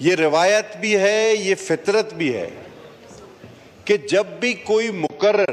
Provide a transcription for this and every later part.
ये रिवायत भी है, ये फितरत भी है कि जब भी कोई मुकर्रर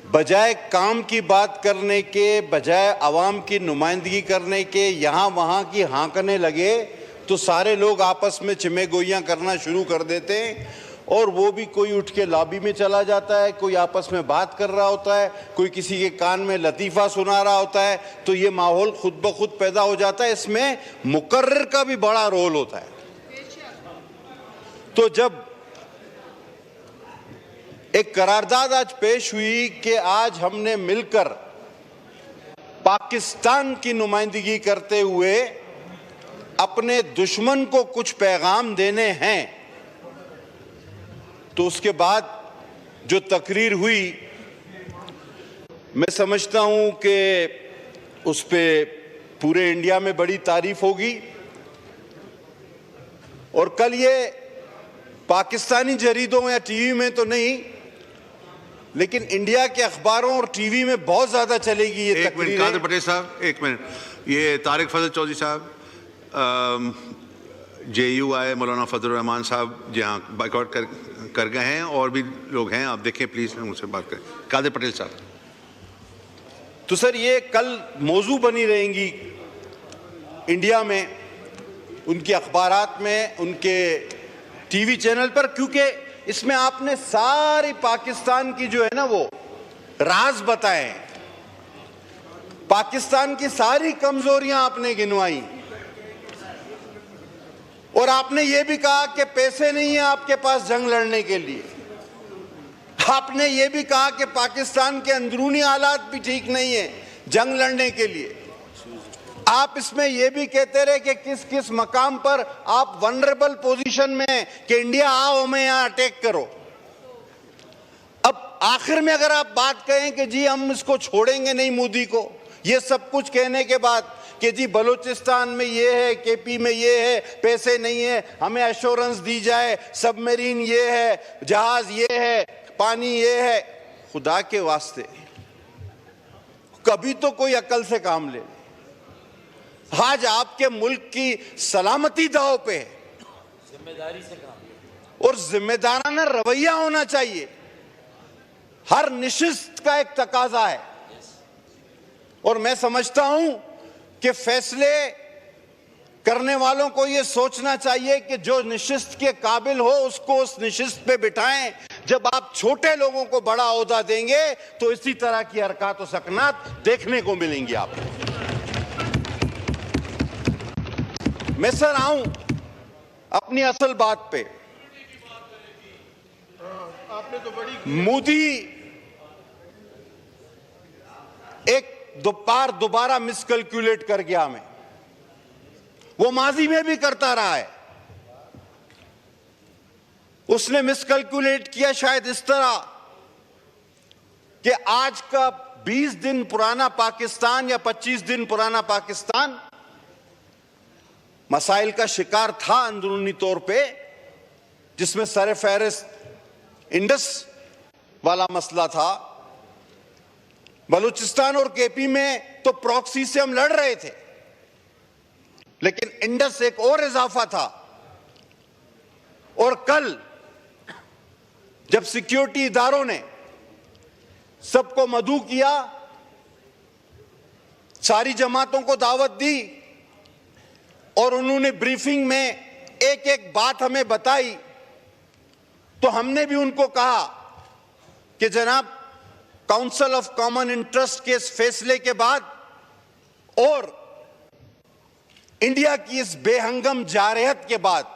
बजाय काम की बात करने के, बजाय आवाम की नुमाइंदगी करने के यहाँ वहाँ की हाँकने लगे तो सारे लोग आपस में चिमेगोइयाँ करना शुरू कर देते हैं और वो भी कोई उठ के लॉबी में चला जाता है, कोई आपस में बात कर रहा होता है, कोई किसी के कान में लतीफ़ा सुना रहा होता है, तो ये माहौल खुद ब खुद पैदा हो जाता है। इसमें मुकर्रर का भी बड़ा रोल होता है। तो जब एक करारदाद आज पेश हुई कि आज हमने मिलकर पाकिस्तान की नुमाइंदगी करते हुए अपने दुश्मन को कुछ पैगाम देने हैं, तो उसके बाद जो तकरीर हुई, मैं समझता हूं कि उस पे पूरे इंडिया में बड़ी तारीफ होगी। और कल ये पाकिस्तानी जरीदों या टीवी में तो नहीं, लेकिन इंडिया के अखबारों और टीवी में बहुत ज्यादा चलेगी ये तकरीर। एक मिनट कादिर पटेल साहब, एक मिनट। ये तारिक फजल चौधरी साहब, JUI मौलाना फजल रहमान साहब जहाँ बाइकआउट कर गए हैं, और भी लोग हैं, आप देखें प्लीज, मुझसे बात करें। कादिर पटेल साहब। तो सर ये कल मौजू बनी रहेंगी इंडिया में, उनके अखबारात में, उनके टीवी चैनल पर, क्योंकि इसमें आपने सारी पाकिस्तान की जो है ना वो राज बताए हैं, पाकिस्तान की सारी कमजोरियां आपने गिनवाई, और आपने ये भी कहा कि पैसे नहीं है आपके पास जंग लड़ने के लिए। आपने ये भी कहा कि पाकिस्तान के अंदरूनी हालात भी ठीक नहीं है जंग लड़ने के लिए। आप इसमें यह भी कहते रहे कि किस किस मकाम पर आप वनरेबल पोजीशन में हैं कि इंडिया आओ हमें यहां अटैक करो। अब आखिर में अगर आप बात कहें कि जी हम इसको छोड़ेंगे नहीं मोदी को, ये सब कुछ कहने के बाद कि जी बलूचिस्तान में ये है, KP में ये है, पैसे नहीं है, हमें एश्योरेंस दी जाए, सबमरीन ये है, जहाज ये है, पानी ये है, खुदा के वास्ते कभी तो कोई अकल से काम ले। आज आपके मुल्क की सलामती दांव पे है, जिम्मेदारी से काम और जिम्मेदाराना रवैया होना चाहिए, हर निशिस्त का एक तकाजा है। और मैं समझता हूं कि फैसले करने वालों को यह सोचना चाहिए कि जो निशिस्त के काबिल हो उसको उस निशिस्त पे बिठाएं। जब आप छोटे लोगों को बड़ा ओहदा देंगे तो इसी तरह की हरकत और सकनात देखने को मिलेंगी आपको। मैं सर आऊं अपनी असल बात पे। आपने तो बड़ी मोदी एक बार दोबारा मिसकैलकुलेट कर गया हमें, वो माजी में भी करता रहा है। उसने मिसकैलकुलेट किया शायद इस तरह कि आज का 20 दिन पुराना पाकिस्तान या 25 दिन पुराना पाकिस्तान मसाइल का शिकार था अंदरूनी तौर पे, जिसमें सर फहरिस्त इंडस वाला मसला था। बलूचिस्तान और KP में तो प्रॉक्सी से हम लड़ रहे थे, लेकिन इंडस एक और इजाफा था। और कल जब सिक्योरिटी इदारों ने सबको मदऊ किया, सारी जमातों को दावत दी और उन्होंने ब्रीफिंग में एक एक बात हमें बताई, तो हमने भी उनको कहा कि जनाब काउंसिल ऑफ कॉमन इंटरेस्ट के इस फैसले के बाद और इंडिया की इस बेहंगम जारहत के बाद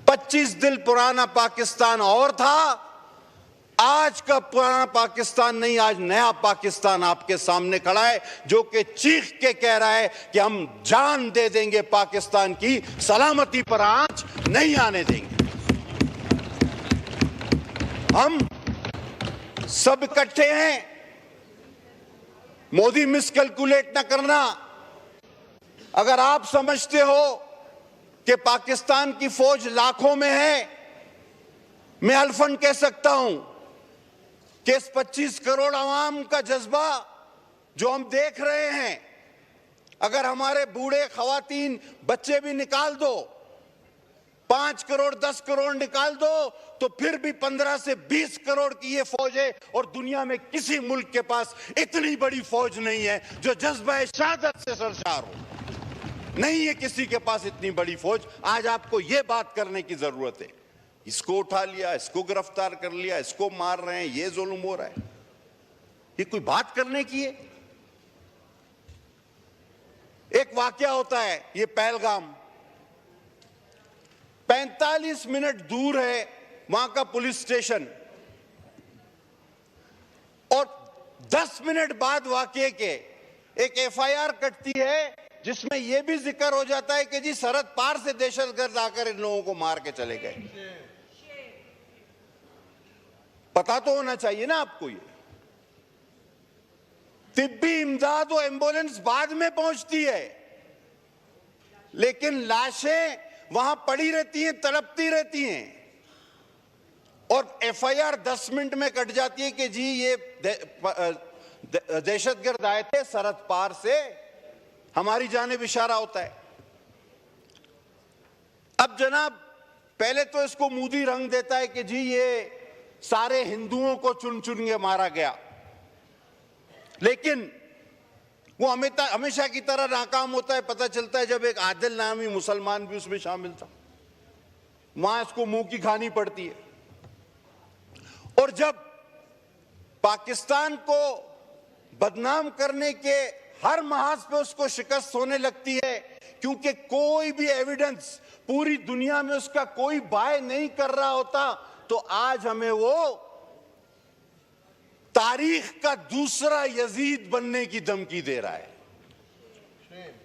25 दिन पुराना पाकिस्तान और था, आज का पुराना पाकिस्तान नहीं, आज नया पाकिस्तान आपके सामने खड़ा है, जो कि चीख के कह रहा है कि हम जान दे देंगे, पाकिस्तान की सलामती पर आंच नहीं आने देंगे। हम सब इकट्ठे हैं, मोदी मिसकैलकुलेट ना करना। अगर आप समझते हो कि पाकिस्तान की फौज लाखों में है, मैं अल्फन कह सकता हूं कि इस 25 करोड़ आवाम का जज्बा जो हम देख रहे हैं, अगर हमारे बूढ़े, खवातीन, बच्चे भी निकाल दो, 5 करोड़ 10 करोड़ निकाल दो, तो फिर भी 15 से 20 करोड़ की ये फौज है। और दुनिया में किसी मुल्क के पास इतनी बड़ी फौज नहीं है जो जज्बा शहादत से सरशार हो। नहीं है किसी के पास इतनी बड़ी फौज। आज आपको ये बात करने की जरूरत है। इसको उठा लिया, इसको गिरफ्तार कर लिया, इसको मार रहे हैं, ये जुल्म हो रहा है, ये कोई बात करने की है? एक वाकया होता है, ये पहलगाम 45 मिनट दूर है वहां का पुलिस स्टेशन, और 10 मिनट बाद वाकये के एक एफआईआर कटती है जिसमें यह भी जिक्र हो जाता है कि जी सरहद पार से दहशतगर्द आकर इन लोगों को मार के चले गए। पता तो होना चाहिए ना आपको। ये तिब्बी इमदाद और एम्बुलेंस बाद में पहुंचती है, लेकिन लाशें वहां पड़ी रहती हैं, तड़पती रहती हैं, और एफआईआर 10 मिनट में कट जाती है कि जी ये दहशतगर्द आए थे सरहद पार से, हमारी जानिब इशारा होता है। अब जनाब, पहले तो इसको मोदी रंग देता है कि जी ये सारे हिंदुओं को चुन चुन के मारा गया, लेकिन वो हमेशा की तरह नाकाम होता है। पता चलता है जब एक आदिल नामी मुसलमान भी उसमें शामिल था, वहां इसको मुंह की खानी पड़ती है। और जब पाकिस्तान को बदनाम करने के हर महाज पे उसको शिकस्त होने लगती है, क्योंकि कोई भी एविडेंस पूरी दुनिया में उसका कोई बाय नहीं कर रहा होता, तो आज हमें वो तारीख का दूसरा यजीद बनने की धमकी दे रहा है।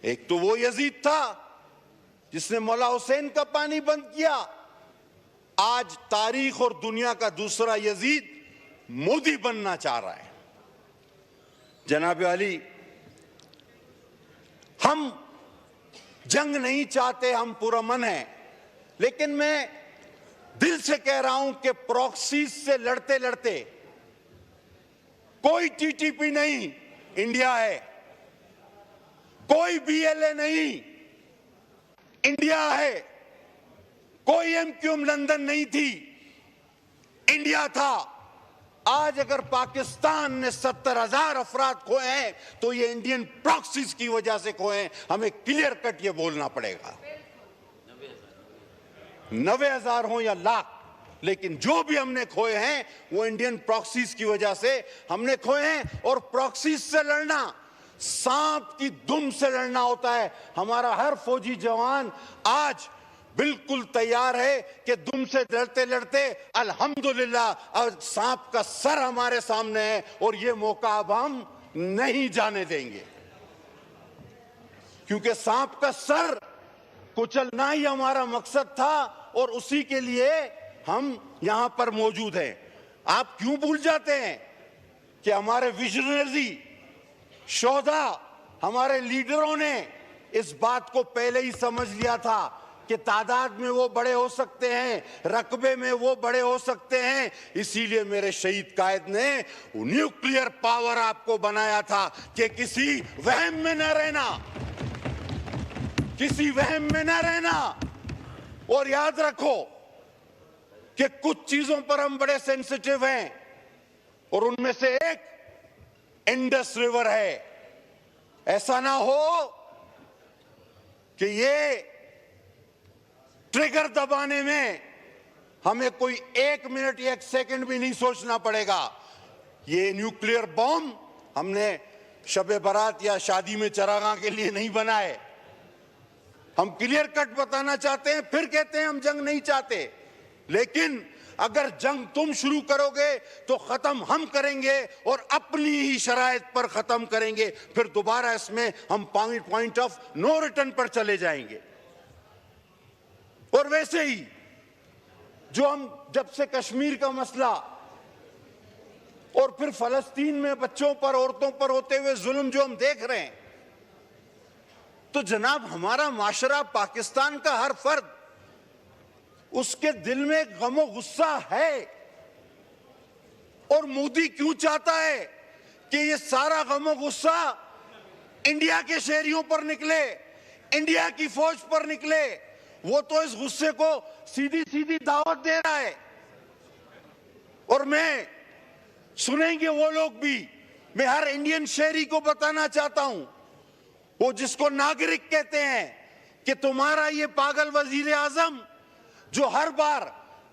एक तो वो यजीद था जिसने मौला हुसैन का पानी बंद किया, आज तारीख और दुनिया का दूसरा यजीद मोदी बनना चाह रहा है। जनाब अली, हम जंग नहीं चाहते, हम पुरअमन हैं, लेकिन मैं दिल से कह रहा हूं कि प्रॉक्सीज से लड़ते लड़ते कोई टीटीपी नहीं, इंडिया है, कोई बीएलए नहीं, इंडिया है, कोई एमक्यूएम लंदन नहीं थी, इंडिया था। आज अगर पाकिस्तान ने 70,000 अफराद खोए हैं तो ये इंडियन प्रॉक्सीज की वजह से खोए हैं। हमें क्लियर कट ये बोलना पड़ेगा, 90,000 हो या लाख, लेकिन जो भी हमने खोए हैं वो इंडियन प्रॉक्सीज की वजह से हमने खोए हैं। और प्रॉक्सीज से लड़ना सांप की दुम से लड़ना होता है। हमारा हर फौजी जवान आज बिल्कुल तैयार है कि दुम से लड़ते लड़ते अल्हम्दुलिल्लाह अब सांप का सर हमारे सामने है, और ये मौका अब हम नहीं जाने देंगे, क्योंकि सांप का सर कुचलना ही हमारा मकसद था, और उसी के लिए हम यहां पर मौजूद हैं। आप क्यों भूल जाते हैं कि हमारे विजनरी शोधा, हमारे लीडरों ने इस बात को पहले ही समझ लिया था कि तादाद में वो बड़े हो सकते हैं, रकबे में वो बड़े हो सकते हैं। इसीलिए मेरे शहीद कायद ने न्यूक्लियर पावर आपको बनाया था कि किसी वहम में न रहना, किसी वहम में न रहना। और याद रखो कि कुछ चीजों पर हम बड़े सेंसिटिव हैं, और उनमें से एक इंडस रिवर है। ऐसा ना हो कि ये ट्रिगर दबाने में हमें कोई 1 मिनट 1 सेकंड भी नहीं सोचना पड़ेगा। ये न्यूक्लियर बॉम्ब हमने शब बारात या शादी में चरागाह के लिए नहीं बनाए। हम क्लियर कट बताना चाहते हैं, फिर कहते हैं हम जंग नहीं चाहते, लेकिन अगर जंग तुम शुरू करोगे तो खत्म हम करेंगे, और अपनी ही शराइत पर खत्म करेंगे। फिर दोबारा इसमें हम पॉइंट ऑफ नो रिटर्न पर चले जाएंगे। और वैसे ही जो हम जब से कश्मीर का मसला और फिर फलस्तीन में बच्चों पर, औरतों पर होते हुए जुल्म जो हम देख रहे हैं, तो जनाब हमारा माशरा, पाकिस्तान का हर फर्द, उसके दिल में गमो गुस्सा है। और मोदी क्यों चाहता है कि ये सारा गमो गुस्सा इंडिया के शहरियों पर निकले, इंडिया की फौज पर निकले, वो तो इस गुस्से को सीधी सीधी दावत दे रहा है। और मैं सुनेंगे वो लोग भी, मैं हर इंडियन शहरी को बताना चाहता हूं, वो जिसको नागरिक कहते हैं, कि तुम्हारा ये पागल वजीर आजम जो हर बार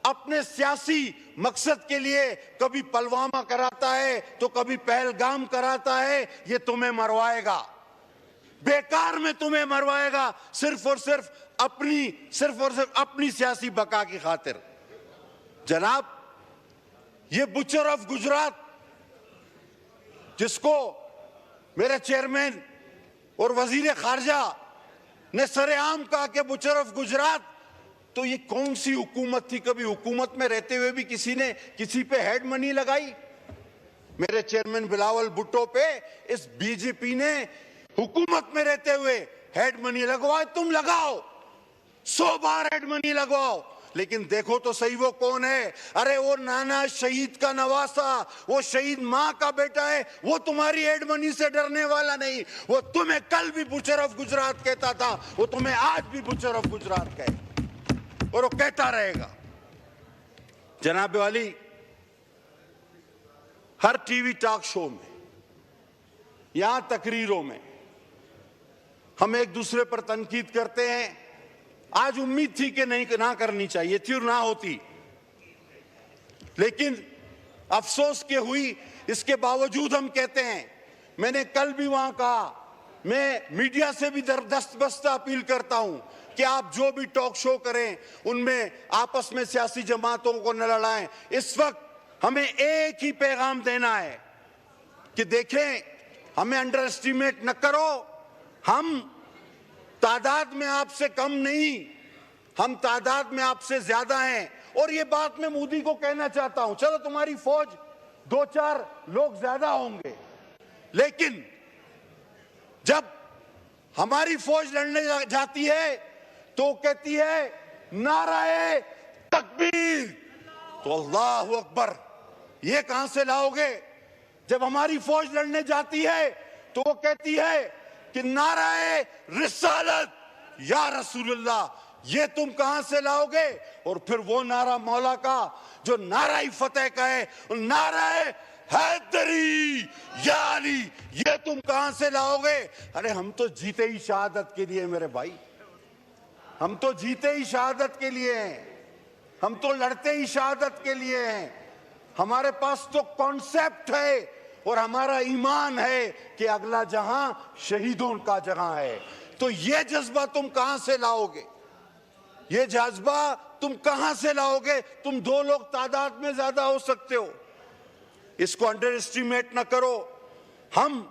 अपने सियासी मकसद के लिए कभी पुलवामा कराता है तो कभी पहलगाम कराता है, ये तुम्हें मरवाएगा, बेकार में तुम्हें मरवाएगा, सिर्फ और सिर्फ अपनी सियासी बका की खातिर। जनाब, ये बुचर ऑफ गुजरात जिसको मेरे चेयरमैन और वजीर खारजा ने सरेआम कहा कि बुचर ऑफ गुजरात, तो ये कौन सी हुकूमत थी? कभी हुकूमत में रहते हुए भी किसी ने किसी पे हेड मनी लगाई? मेरे चेयरमैन बिलावल भुट्टो पे इस बीजेपी ने हुकूमत में रहते हुए हेड मनी लगवाए। तुम लगाओ, 100 बार हेड मनी लगवाओ, लेकिन देखो तो सही वो कौन है। अरे वो नाना शहीद का नवासा, वो शहीद मां का बेटा है, वो तुम्हारी हेड मनी से डरने वाला नहीं। वो तुम्हें कल भी बुचर ऑफ गुजरात कहता था, वो तुम्हें आज भी बुचर ऑफ गुजरात कहे, और वो कहता रहेगा। जनाब वाली, हर टीवी टॉक शो में, यहां तकरीरों में हम एक दूसरे पर तनकीद करते हैं। आज उम्मीद थी कि नहीं, ना करनी चाहिए थी और ना होती, लेकिन अफसोस के हुई, इसके बावजूद हम कहते हैं। मैंने कल भी वहां कहा, मैं मीडिया से भी दस्तबस्ता अपील करता हूं कि आप जो भी टॉक शो करें उनमें आपस में सियासी जमातों को न लड़ाएं। इस वक्त हमें एक ही पैगाम देना है कि देखें, हमें अंडर एस्टिमेट न करो, हम तादाद में आपसे कम नहीं, हम तादाद में आपसे ज्यादा हैं। और ये बात मैं मोदी को कहना चाहता हूं, चलो तुम्हारी फौज 2-4 लोग ज्यादा होंगे, लेकिन जब हमारी फौज लड़ने जाती है तो कहती है नाराए तकबीर, तो अल्लाह अकबर, ये कहां से लाओगे? जब हमारी फौज लड़ने जाती है तो वो कहती है कि नाराए रिसालत या रसूलुल्लाह, ये तुम कहां से लाओगे? और फिर वो नारा मौला का जो नाराए फतेह का है, नाराए हैदरी या अली, ये तुम कहां से लाओगे? अरे हम तो जीते ही शहादत के लिए मेरे भाई, हम तो जीते ही शहादत के लिए हैं, हम तो लड़ते ही शहादत के लिए हैं। हमारे पास तो कॉन्सेप्ट है और हमारा ईमान है कि अगला जहां शहीदों का जहां है। तो ये जज्बा तुम कहां से लाओगे? ये जज्बा तुम कहां से लाओगे? तुम 2 लोग तादाद में ज्यादा हो सकते हो, इसको अंडर एस्टिमेट ना करो। हम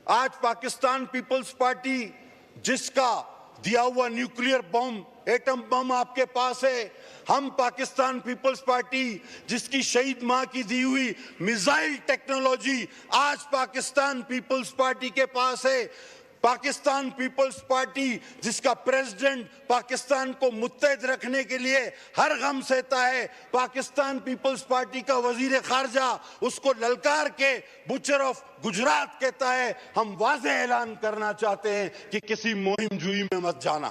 आज पाकिस्तान पीपल्स पार्टी, जिसका दिया हुआ न्यूक्लियर बम, एटम बम आपके पास है, हम पाकिस्तान पीपल्स पार्टी जिसकी शहीद मां की दी हुई मिसाइल टेक्नोलॉजी आज पाकिस्तान पीपल्स पार्टी के पास है। पाकिस्तान पीपल्स पार्टी जिसका प्रेसिडेंट पाकिस्तान को मुत्तहद रखने के लिए हर गम सहता है, पाकिस्तान पीपल्स पार्टी का वजीर खारजा उसको ललकार के बुचर ऑफ गुजरात कहता है। हम वाज़ेह ऐलान करना चाहते हैं कि किसी मुहिम जुई में मत जाना।